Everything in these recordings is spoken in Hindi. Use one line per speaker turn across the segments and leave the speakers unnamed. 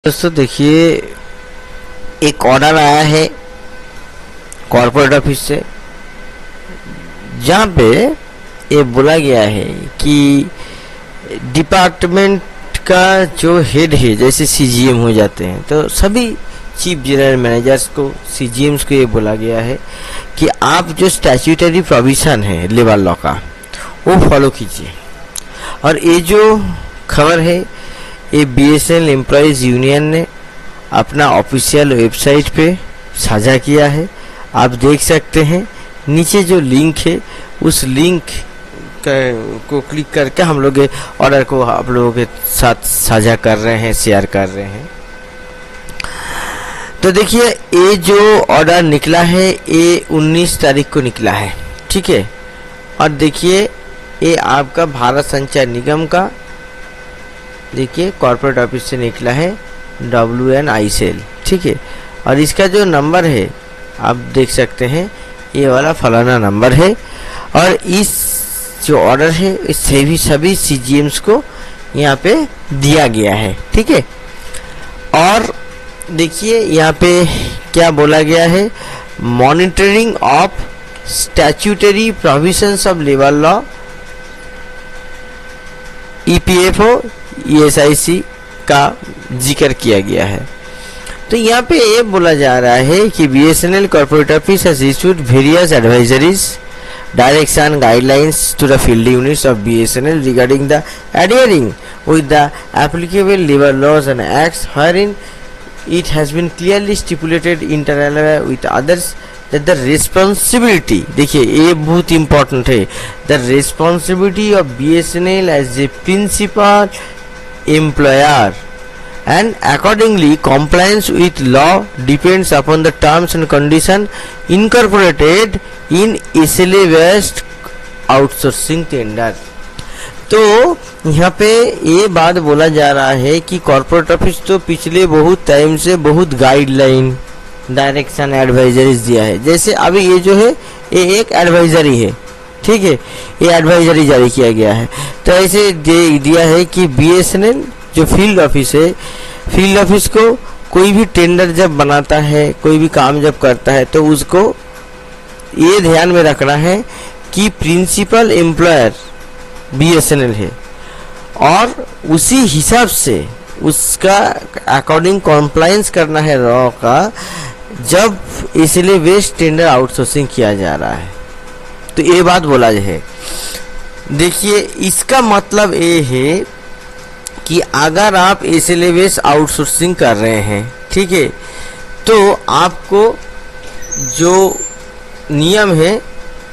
दोस्तों देखिए, एक ऑर्डर आया है कॉर्पोरेट ऑफिस से, जहाँ पे ये बोला गया है कि डिपार्टमेंट का जो हेड है, जैसे सीजीएम हो जाते हैं, तो सभी चीफ जनरल मैनेजर्स को, सीजीएम्स को ये बोला गया है कि आप जो स्टैट्यूटरी प्रोविजन है लेबर लॉ का, वो फॉलो कीजिए। और ये जो खबर है, ये बीएसएनएल एम्प्लॉयज़ यूनियन ने अपना ऑफिशियल वेबसाइट पे साझा किया है। आप देख सकते हैं नीचे जो लिंक है, उस लिंक को क्लिक करके हम लोग ऑर्डर को आप लोगों के साथ साझा कर रहे हैं, शेयर कर रहे हैं। तो देखिए, ये जो ऑर्डर निकला है ये 19 तारीख को निकला है, ठीक है। और देखिए, ये आपका भारत संचार निगम का, देखिए कॉर्पोरेट ऑफिस से निकला है, WNICEL, ठीक है। और इसका जो नंबर है आप देख सकते हैं, ये वाला फलाना नंबर है। और इस जो ऑर्डर है इस सभी सीजीएम्स को यहाँ पे दिया गया है, ठीक है। और देखिए यहाँ पे क्या बोला गया है, monitoring of statutory provisions of labour law, EPFO ESIC का जिक्र किया गया है। तो यहाँ पे ये बोला जा रहा है कि BSNL corporate office has issued various advisories, direction, guidelines to the field units of BSNL regarding the adhering with the applicable labor laws and acts, wherein it has been clearly stipulated inter alia with others that the responsibility, देखिए ये बहुत important है, the responsibility of BSNL as a principal employer and accordingly compliance with law depends upon the terms and condition incorporated in SLA based outsourcing tender। तो यहाँ पे ये बात बोला जा रहा है कि कॉर्पोरेट ऑफिस तो पिछले बहुत टाइम से बहुत गाइडलाइन, डायरेक्शन, एडवाइजरीज दिया है। जैसे अभी ये जो है ये एक एडवाइजरी है, ठीक है, ये एडवाइजरी जारी किया गया है। तो ऐसे दिया है कि बीएसएनएल जो फील्ड ऑफिस है, फील्ड ऑफिस को कोई भी टेंडर जब बनाता है, कोई भी काम जब करता है, तो उसको ये ध्यान में रखना है कि प्रिंसिपल एम्प्लॉयर बीएसएनएल है और उसी हिसाब से उसका अकॉर्डिंग कॉम्प्लायंस करना है लॉ का, जब इसलिए वेस्ट टेंडर आउटसोर्सिंग किया जा रहा है। तो ये बात बोला है। देखिए, इसका मतलब ये है कि अगर आप इसलिए वेस्ट आउटसोर्सिंग कर रहे हैं, ठीक है, तो आपको जो नियम है,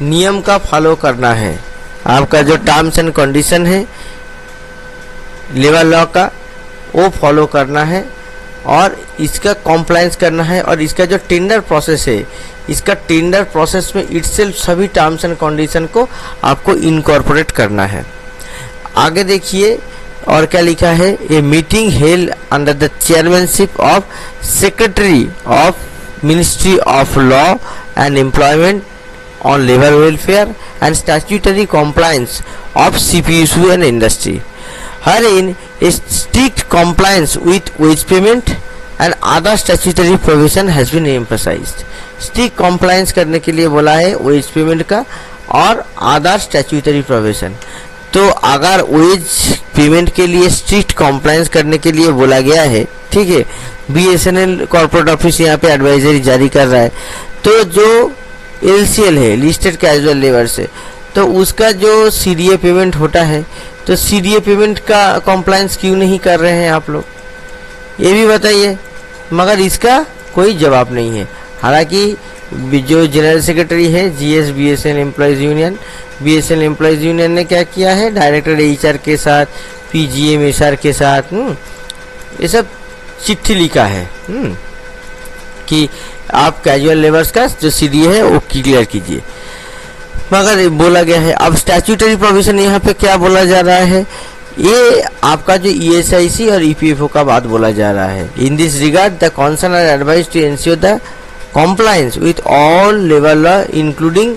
नियम का फॉलो करना है। आपका जो टर्म्स एंड कंडीशन है लेबर लॉ का, वो फॉलो करना है और इसका कॉम्प्लायंस करना है। और इसका जो टेंडर प्रोसेस है, इसका टेंडर प्रोसेस में इटसेल्फ सभी टर्म्स एंड कंडीशन को आपको इनकॉर्पोरेट करना है। आगे देखिए और क्या लिखा है, a meeting held under the chairmanship of secretary of ministry of law and employment on labor welfare and statutory compliance of CPSU and industry, wherein a strict compliance with wage payment and other statutory provision has been emphasized। strict compliance करने के लिए बोला है wage payment का और other statutory provision। तो अगर wage payment के लिए strict compliance करने के लिए बोला गया है, ठीक है, BSNL कॉर्पोरेट ऑफिस यहाँ पे एडवाइजरी जारी कर रहा है, तो जो LCL है, लिस्टेड कैजुअल लेबर से, तो उसका जो CDA पेमेंट होता है, तो CDA पेमेंट का कॉम्प्लायंस क्यों नहीं कर रहे हैं आप लोग, ये भी बताइए। मगर इसका कोई जवाब नहीं है। हालांकि जो जनरल सेक्रेटरी है GS BSNL employees union, BSNL employees union ने क्या किया है, डायरेक्टर HR के साथ, PGM HR के साथ ये सब चिट्ठी लिखा है कि आप कैजुअल लेबर्स का जो CDA है वो क्लियर कीजिए। मगर बोला गया है, अब स्टैट्यूटरी प्रोविजन यहाँ पे क्या बोला जा रहा है, ये आपका जो ESIC और EPFO का बात बोला जा रहा है। In this regard the concern are advised to ensure the compliance with all labor law including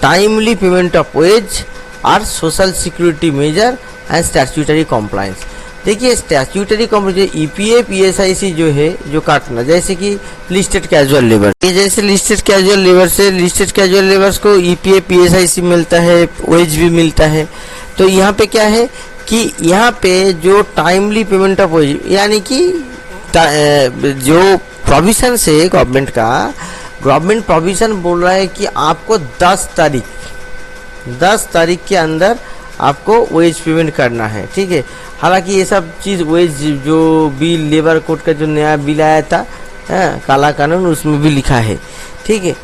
timely payment of wage or social security measure and statutory compliance। देखिए स्टैट्यूटरी कॉम्पोजिशन ईपीएफ ईएसआईसी जो है जो काटना, जैसे कि लिस्टेड कैजुअल लेबर, ये जैसे लिस्टेड कैजुअल लेबर से लिस्टेड कैजुअल लेबर्स को ईपीएफ ईएसआईसी मिलता है, ओएच भी मिलता है। तो यहाँ पे क्या है कि यहाँ पे जो टाइमली पेमेंट ऑफ ओएच, यानी कि जो प्रोविजन से गवर्नमेंट प्रोविजन बोल रहा है कि आपको 10 तारीख के अंदर आपको ओएच पेमेंट करना है, ठीक है। हालांकि ये सब चीज़ ओएच जो बिल लेबर कोड का जो नया बिल आया था काला कानून, उसमें भी लिखा है, ठीक है।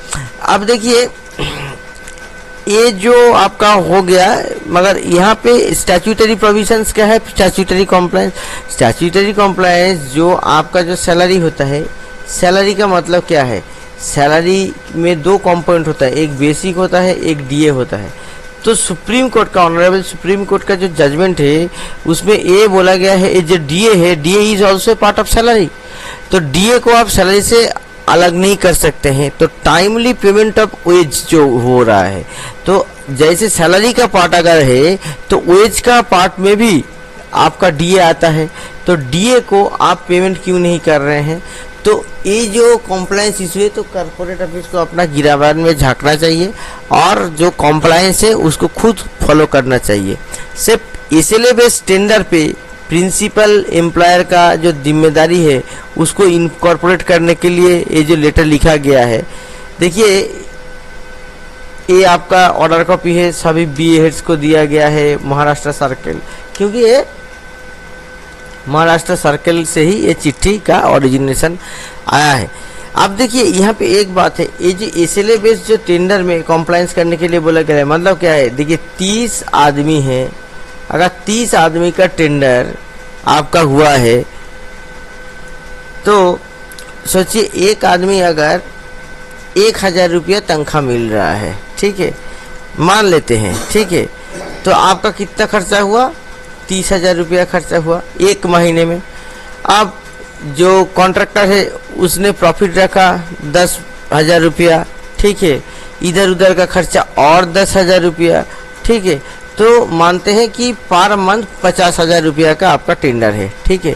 अब देखिए ये जो आपका हो गया, मगर यहाँ पे स्टैट्यूटरी प्रोविजंस क्या है, स्टैट्यूटरी कॉम्प्लायंस जो आपका जो सैलरी होता है, सैलरी का मतलब क्या है, सैलरी में 2 कंपोनेंट होता है, एक बेसिक होता है, एक डीए होता है। तो सुप्रीम कोर्ट का ऑनरेबल सुप्रीम कोर्ट का जो जजमेंट है उसमें ये बोला गया है, ये जो डीए है, DA is also part of salary. तो डीए को आप सैलरी से अलग नहीं कर सकते हैं। तो टाइमली पेमेंट ऑफ वेज जो हो रहा है, तो जैसे सैलरी का पार्ट अगर है तो वेज का पार्ट में भी आपका डीए आता है। तो डीए को आप पेमेंट क्यों नहीं कर रहे हैं? तो ये जो कॉम्प्लायंस इशू है, तो कॉर्पोरेट ऑफिस को अपना गिरावान में झांकना चाहिए और जो कॉम्प्लायंस है उसको खुद फॉलो करना चाहिए। सिर्फ इसलिए बेस्ड टेंडर पे प्रिंसिपल एम्प्लॉयर का जो जिम्मेदारी है उसको इनकॉर्पोरेट करने के लिए ये जो लेटर लिखा गया है, देखिए ये आपका ऑर्डर कॉपी है, सभी बीए हेड्स को दिया गया है महाराष्ट्र सर्कल, क्योंकि ये महाराष्ट्र सर्कल से ही ये चिट्ठी का ओरिजिनेशन आया है। अब देखिए यहाँ पे एक बात है, ये जो एसएलए बेस्ड जो टेंडर में कॉम्प्लायंस करने के लिए बोला गया है, मतलब क्या है, देखिए 30 आदमी है, अगर 30 आदमी का टेंडर आपका हुआ है तो सोचिए एक आदमी अगर 1000 रुपया तनख्वाह मिल रहा है, ठीक है, मान लेते हैं, ठीक है, तो आपका कितना खर्चा हुआ, 30,000 रुपया खर्चा हुआ एक महीने में। अब जो कॉन्ट्रैक्टर है उसने प्रॉफिट रखा 10,000 रुपया, ठीक है, इधर उधर का खर्चा और 10,000 रुपया, ठीक है, तो मानते हैं कि पर मंथ 50,000 रुपया का आपका टेंडर है, ठीक है।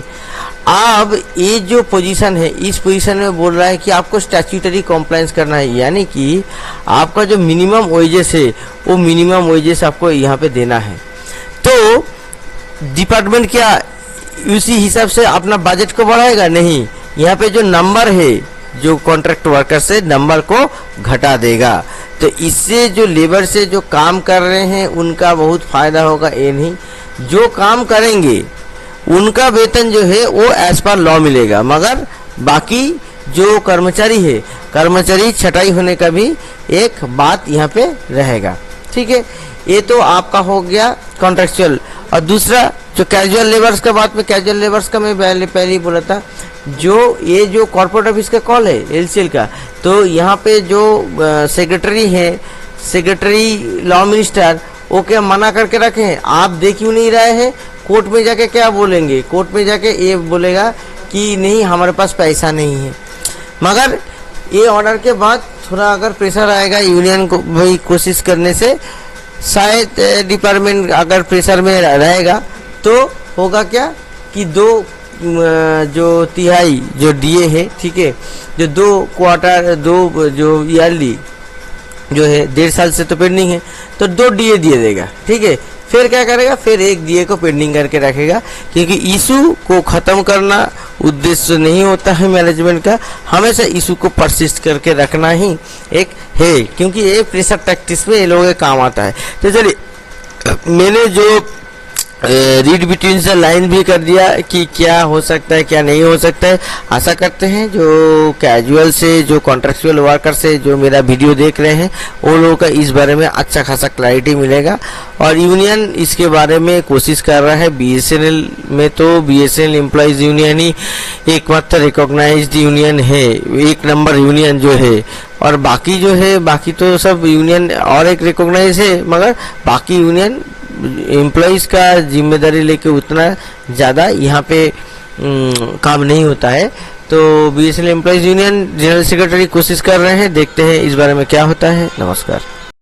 अब ये जो पोजीशन है, इस पोजीशन में बोल रहा है कि आपको स्टैट्यूटरी कॉम्प्लायंस करना है, यानी कि आपका जो मिनिमम वेजेस है वो मिनिमम वेजेस आपको यहाँ पे देना है। तो डिपार्टमेंट क्या उसी हिसाब से अपना बजट को बढ़ाएगा? नहीं, यहाँ पे जो नंबर है जो कॉन्ट्रैक्ट वर्कर से नंबर को घटा देगा। तो इससे जो लेबर से जो काम कर रहे हैं उनका बहुत फायदा होगा। ये नहीं, जो काम करेंगे उनका वेतन जो है वो एज पर लॉ मिलेगा, मगर बाकी जो कर्मचारी है, कर्मचारी छटाई होने का भी एक बात यहाँ पे रहेगा, ठीक है। ये तो आपका हो गया कॉन्ट्रेक्चुअल। और दूसरा जो कैजुअल लेबर्स का बात में, कैजुअल लेबर्स का मैं पहले ही बोला था, जो ये जो कॉर्पोरेट ऑफिस का कॉल है एलसीएल का, तो यहाँ पे जो सेक्रेटरी है, सेक्रेटरी लॉ मिनिस्टर, वो क्या मना करके रखे हैं? आप देख क्यों नहीं रहे हैं? कोर्ट में जाके क्या बोलेंगे? कोर्ट में जाके ये बोलेगा कि नहीं हमारे पास पैसा नहीं है। मगर ये ऑर्डर के बाद थोड़ा अगर प्रेशर आएगा यूनियन को भाई कोशिश करने से, शायद डिपार्टमेंट अगर प्रेशर में रहेगा तो होगा क्या कि 2 जो तिहाई जो डीए है, ठीक है, जो 2 क्वार्टर 2 जो ईयरली जो है 1.5 साल से तो पेंडिंग है, तो 2 डीए दिए देगा, ठीक है। फिर क्या करेगा? फिर एक डीए को पेंडिंग करके रखेगा, क्योंकि इशू को ख़त्म करना उद्देश्य नहीं होता है मैनेजमेंट का, हमेशा इशू को परसिस्ट करके रखना ही एक है, क्योंकि ये प्रेशर टैक्टिस में ये लोगों के काम आता है। तो चलिए, मैंने जो रीड बिटवीन द लाइन भी कर दिया कि क्या हो सकता है क्या नहीं हो सकता है। आशा करते हैं जो कैजुअल से जो कॉन्ट्रेक्चुअल वर्कर से जो मेरा वीडियो देख रहे हैं वो लोगों का इस बारे में अच्छा खासा क्लैरिटी मिलेगा। और यूनियन इसके बारे में कोशिश कर रहा है। बीएसएनएल में तो बीएसएनएल एम्प्लॉइज यूनियन ही एकमात्र रिकॉग्नाइज्ड यूनियन है, 1 नंबर यूनियन जो है, और बाकी जो है बाकी तो सब यूनियन और एक रिकॉग्नाइज है, मगर बाकी यूनियन एम्प्लॉइज का जिम्मेदारी लेके उतना ज़्यादा यहाँ पे काम नहीं होता है। तो BSNL employees union general secretary कोशिश कर रहे हैं, देखते हैं इस बारे में क्या होता है। नमस्कार।